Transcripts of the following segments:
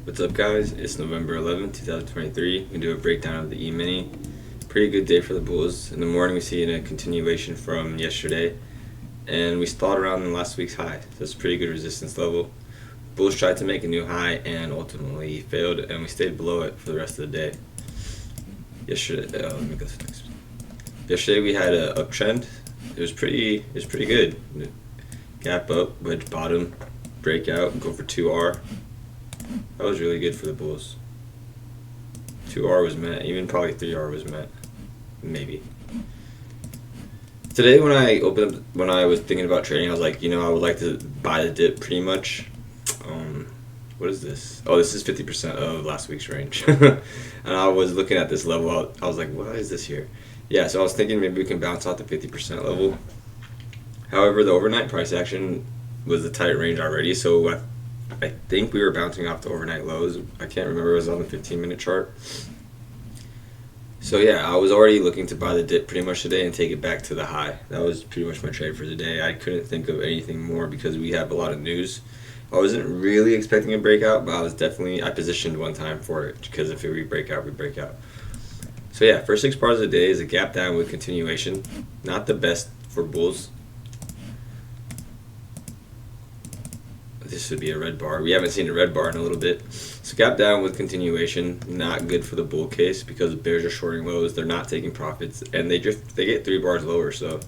What's up, guys? It's November 11th, 2023. We can do a breakdown of the Emini. Pretty good day for the Bulls. In the morning, we see a continuation from yesterday, and we stalled around last week's high. So it's a pretty good resistance level. Bulls tried to make a new high and ultimately failed, and we stayed below it for the rest of the day. Yesterday we had an uptrend. It was pretty good. Gap up, wedge bottom, breakout, go for 2R. That was really good for the Bulls. 2R was met, even probably 3R was met, maybe. Today when I was thinking about trading, I was like, I would like to buy the dip pretty much. What is this? Oh, this is 50% of last week's range. And I was looking at this level, I was like, what is this here? Yeah, so I was thinking maybe we can bounce off the 50% level. However, the overnight price action was a tight range already, so I think we were bouncing off the overnight lows. I can't remember, it was on the 15-minute chart. So yeah, I was already looking to buy the dip pretty much today and take it back to the high. That was pretty much my trade for today. I couldn't think of anything more because we have a lot of news. I wasn't really expecting a breakout, but I positioned one time for it because if we break out, we break out. So yeah, first 6 bars of the day is a gap down with continuation. Not the best for Bulls. This would be a red bar. We haven't seen a red bar in a little bit. So gap down with continuation, not good for the bull case because the bears are shorting lows. They're not taking profits, and they get 3 bars lower. So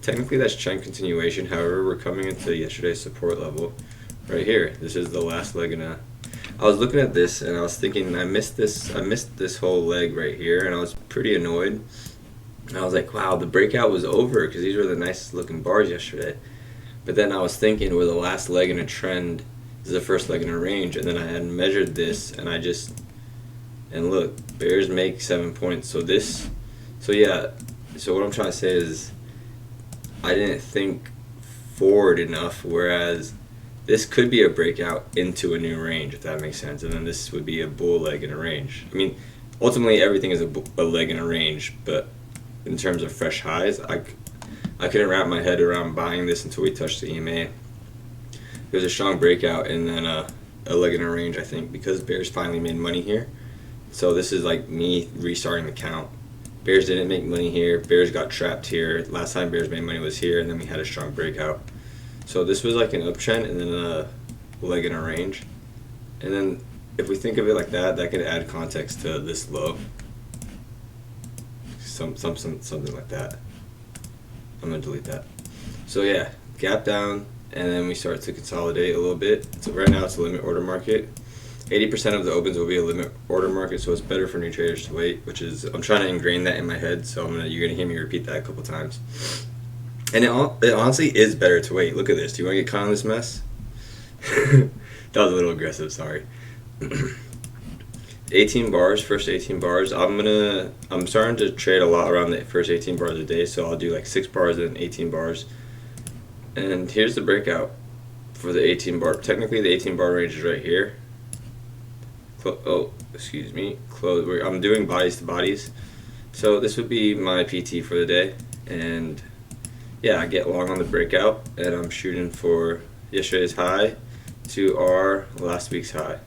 technically that's trend continuation. However, we're coming into yesterday's support level right here. This is the last leg I was looking at this and I was thinking I missed this whole leg right here, and I was pretty annoyed. And I was like, wow, the breakout was over because these were the nicest looking bars yesterday. But then I was thinking, we're the last leg in a trend. This is the first leg in a range, and then I had measured this, and look, bears make 7 points. So what I'm trying to say is, I didn't think forward enough. Whereas this could be a breakout into a new range, if that makes sense, and then this would be a bull leg in a range. I mean, ultimately everything is a leg in a range, but in terms of fresh highs, I couldn't wrap my head around buying this until we touched the EMA. It was a strong breakout and then a leg in a range, I think, because bears finally made money here. So this is like me restarting the count. Bears didn't make money here. Bears got trapped here. Last time bears made money was here, and then we had a strong breakout. So this was like an uptrend and then a leg in a range. And then if we think of it like that, that could add context to this low. Something like that. I'm going to delete that. So yeah, gap down, and then we start to consolidate a little bit. So right now it's a limit order market. 80% of the opens will be a limit order market, so it's better for new traders to wait, I'm trying to ingrain that in my head, so you're going to hear me repeat that a couple times. And it honestly is better to wait. Look at this. Do you want to get caught in this mess? That was a little aggressive, sorry. 18 bars, first 18 bars. I'm starting to trade a lot around the first 18 bars a day, so I'll do like 6 bars and 18 bars. And here's the breakout for the 18 bar. Technically the 18 bar range is right here. Excuse me. I'm doing bodies to bodies. So this would be my PT for the day. And yeah, I get long on the breakout, and I'm shooting for yesterday's high to our last week's high.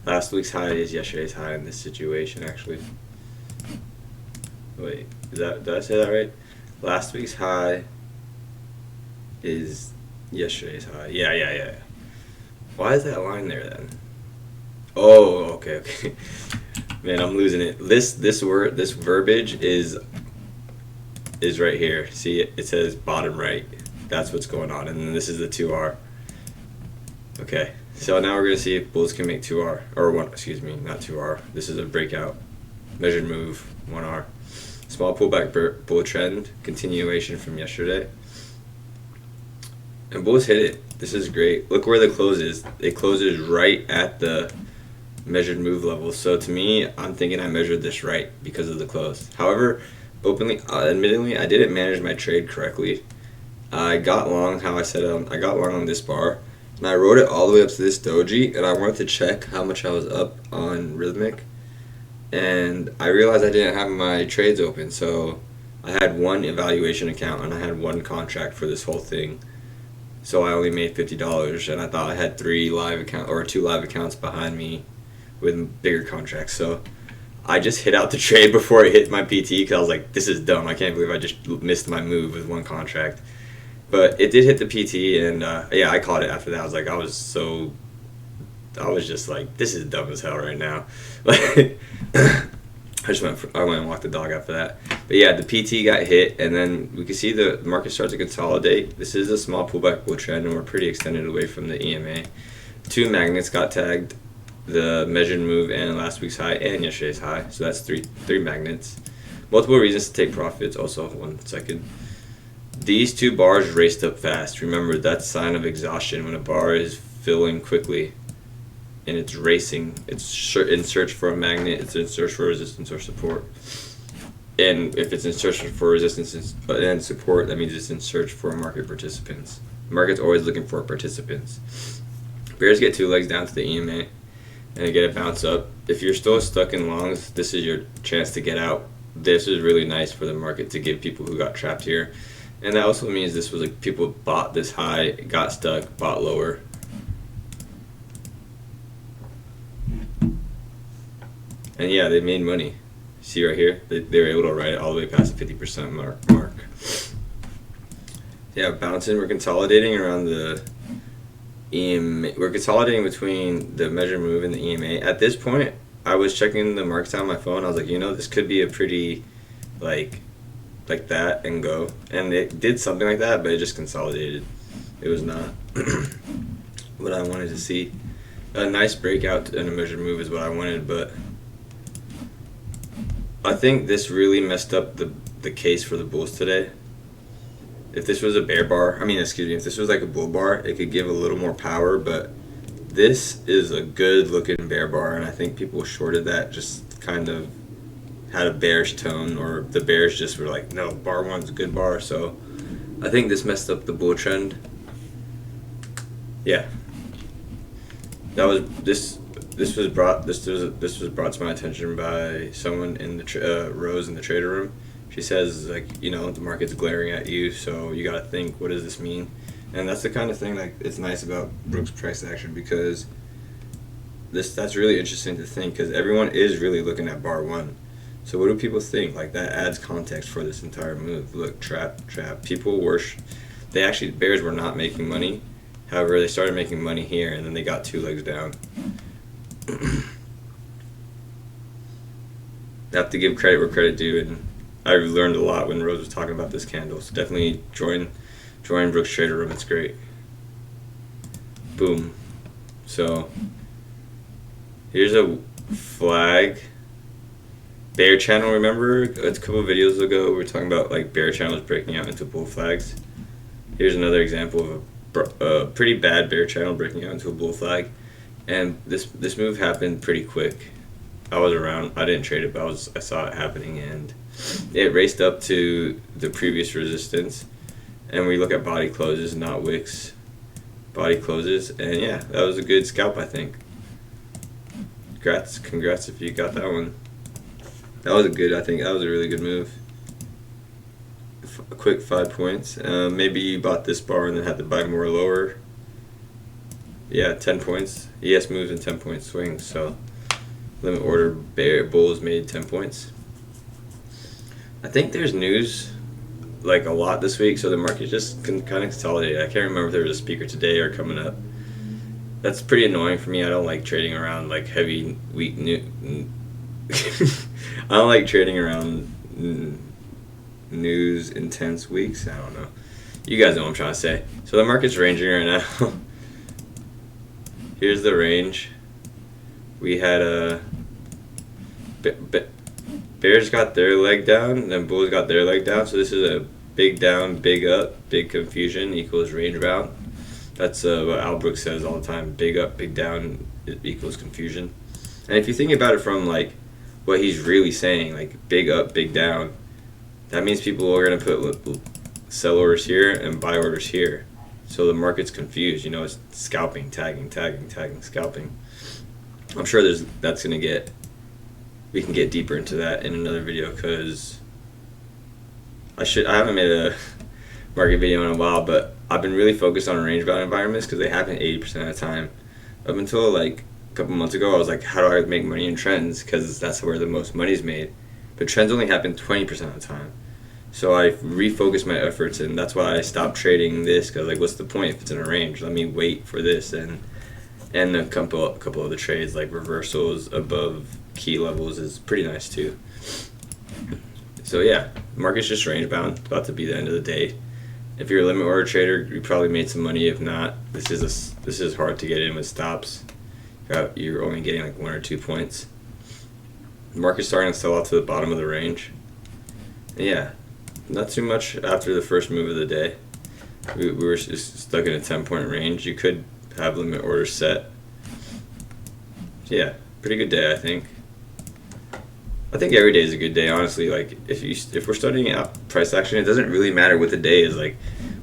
Last week's high is yesterday's high in this situation, actually. Wait, did I say that right? Last week's high is yesterday's high. Yeah. Why is that line there then? Oh, okay. Man, I'm losing it. This verbiage is right here. See, it says bottom right. That's what's going on, and then this is the 2R. Okay. So now we're going to see if bulls can make 2R, or not 2R. This is a breakout, measured move, 1R. Small pullback bull trend, continuation from yesterday. And bulls hit it. This is great. Look where the close is. It closes right at the measured move level. So to me, I'm thinking I measured this right because of the close. However, admittedly, I didn't manage my trade correctly. I got long, I got long on this bar. And I rode it all the way up to this doji, and I wanted to check how much I was up on Rhythmic. And I realized I didn't have my trades open, so I had one evaluation account and I had one contract for this whole thing. so I only made $50, and I thought I had 2 live accounts behind me with bigger contracts. So I just hit out the trade before it hit my PT because I was like, this is dumb. I can't believe I just missed my move with one contract. But it did hit the PT, and yeah, I caught it after that. I was just like, this is dumb as hell right now. Like, I went and walked the dog after that. But yeah, the PT got hit, and then we could see the market start to consolidate. This is a small pullback bull trend, and we're pretty extended away from the EMA. 2 magnets got tagged, the measured move and last week's high and yesterday's high. So that's three magnets. Multiple reasons to take profits. Also, 1 second. These 2 bars raced up fast. Remember, that's a sign of exhaustion when a bar is filling quickly and it's racing. It's in search for a magnet. It's in search for resistance or support. And if it's in search for resistance and support, that means it's in search for market participants. The market's always looking for participants. Bears get 2 legs down to the EMA and get a bounce up. If you're still stuck in longs, this is your chance to get out. This is really nice for the market to give people who got trapped here. And that also means this was like people bought this high, got stuck, bought lower. And yeah, they made money. See right here, they were able to ride it all the way past the 50% mark. Yeah, bouncing. We're consolidating around the EMA. We're consolidating between the measure move and the EMA. At this point, I was checking the markets on my phone. I was like, this could be a pretty like that and go. And it did something like that, but it just consolidated. It was not what I wanted to see. A nice breakout and a measured move is what I wanted, but I think this really messed up the case for the bulls today. If this was a bear bar, if this was like a bull bar, it could give a little more power, but this is a good looking bear bar, and I think people shorted that just kind of had a bearish tone, or the bears just were like, no, bar 1's a good bar. So I think this messed up the bull trend. Yeah, that was this was brought to my attention by someone in the Rose in the trader room. She says, like, the market's glaring at you, so you got to think, what does this mean? And that's the kind of thing, like, it's nice about Brook's price action, because that's really interesting to think, because everyone is really looking at bar 1. So what do people think? Like, that adds context for this entire move. Look, trap. People were, bears were not making money. However, they started making money here, and then they got 2 legs down. I have to give credit where credit due, and I learned a lot when Rose was talking about this candle. So definitely join Brook's trader room. It's great. Boom. So here's a flag. Bear channel. Remember a couple of videos ago we were talking about like bear channels breaking out into bull flags. Here's another example of a pretty bad bear channel breaking out into a bull flag. And this move happened pretty quick. I was around. I didn't trade it, but I saw it happening, and it raced up to the previous resistance. And we look at body closes, not wicks. Body closes, and yeah, that was a good scalp, I think. Congrats if you got that one. I think that was a really good move. A quick 5 points. Maybe you bought this bar and then had to buy more lower. Yeah, 10 points. ES moves in 10 point swings, so limit order bulls made 10 points. I think there's news like a lot this week, so the market just kind of consolidated. I can't remember if there was a speaker today or coming up. That's pretty annoying for me. I don't like trading around like heavy weak I don't like trading around news intense weeks. I don't know. You guys know what I'm trying to say. So the market's ranging right now. Here's the range. We had a bears got their leg down, and then bulls got their leg down. So this is a big down, big up, big confusion equals range bound. That's what Al Brook says all the time. Big up, big down equals confusion. And if you think about it from like what he's really saying, like big up, big down, that means people are gonna put sell orders here and buy orders here. So the market's confused. It's scalping, tagging, scalping. I'm sure we can get deeper into that in another video, because I haven't made a market video in a while, but I've been really focused on range bound environments because they happen 80% of the time. Up until like a couple months ago, I was like, how do I make money in trends? Because that's where the most money's made. But trends only happen 20% of the time. So I refocused my efforts, and that's why I stopped trading this. Because like, what's the point if it's in a range? Let me wait for this and a couple of the trades like reversals above key levels is pretty nice too. So yeah, market's just range bound. About to be the end of the day. If you're a limit order trader, you probably made some money. If not, this is hard to get in with stops. You're only getting like 1 or 2 points. The market's starting to sell off to the bottom of the range. And yeah, not too much after the first move of the day. We were just stuck in a 10-point range. You could have limit orders set. Yeah, pretty good day, I think. I think every day is a good day, honestly. Like if we're studying out price action, it doesn't really matter what the day is. Like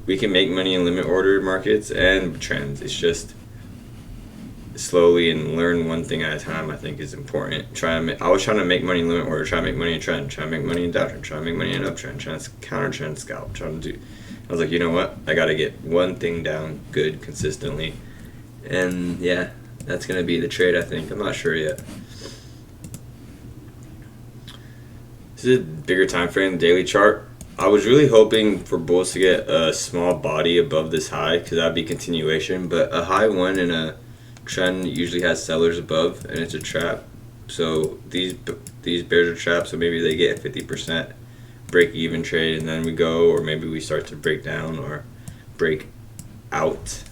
we can make money in limit order markets and trends. It's just slowly and learn one thing at a time. I think is important. I was trying to make money in limit order, try to make money in trend, try to make money in downtrend, try to make money in uptrend, trying to counter trend scalp, trying to do. I was like, you know what? I got to get one thing down good consistently, and yeah, that's gonna be the trade. I think. I'm not sure yet. This is a bigger time frame, daily chart. I was really hoping for bulls to get a small body above this high because that'd be continuation. But a high one in a trend usually has sellers above, and it's a trap. So these bears are traps. So maybe they get a 50% break even trade, and then we go, or maybe we start to break down or break out.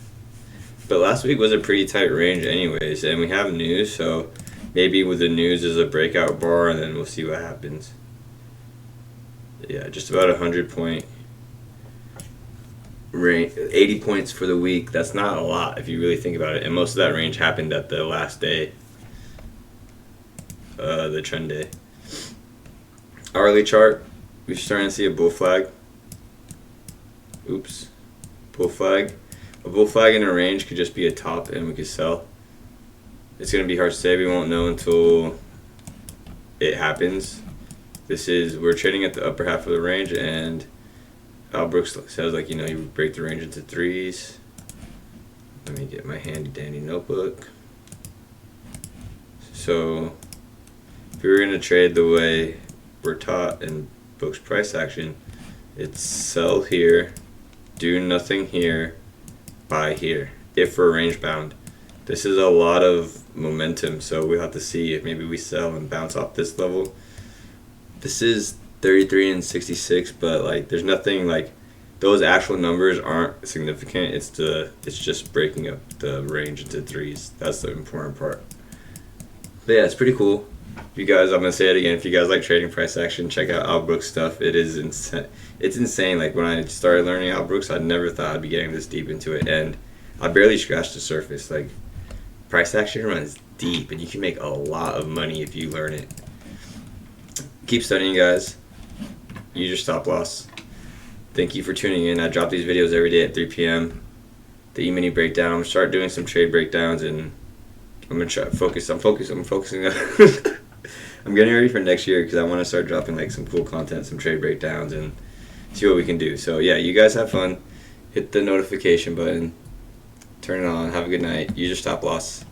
But last week was a pretty tight range, anyways, and we have news. So maybe with the news is a breakout bar, and then we'll see what happens. Yeah, just about 100-point range, 80 points for the week. That's not a lot if you really think about it. And most of that range happened at the last day, the trend day. Hourly chart, we're starting to see a bull flag. Oops, bull flag. A bull flag in a range could just be a top, and we could sell. It's gonna be hard to say. We won't know until it happens. We're trading at the upper half of the range, and Brook says, like, you break the range into threes. Let me get my handy dandy notebook. So if we were going to trade the way we're taught in Brook's price action, it's sell here, do nothing here, buy here, if we're range bound. This is a lot of momentum, so we'll have to see if maybe we sell and bounce off this level. This is 33 and 66, but like there's nothing like those actual numbers aren't significant. It's just breaking up the range into threes. That's the important part. But yeah, it's pretty cool. If you guys, I'm gonna say it again. If you guys like trading price action, check out Al Brook's stuff. It is insane. It's insane. Like when I started learning Al Brook's, I never thought I'd be getting this deep into it, and I barely scratched the surface. Like price action runs deep, and you can make a lot of money if you learn it. Keep studying, guys. Use your stop loss. Thank you for tuning in. I drop these videos every day at 3 p.m. The Emini breakdown. I'm gonna start doing some trade breakdowns, and I'm gonna try to focus. I'm focusing. I'm getting ready for next year because I want to start dropping like some cool content, some trade breakdowns, and see what we can do. So yeah, you guys have fun. Hit the notification button. Turn it on. Have a good night. Use your stop loss.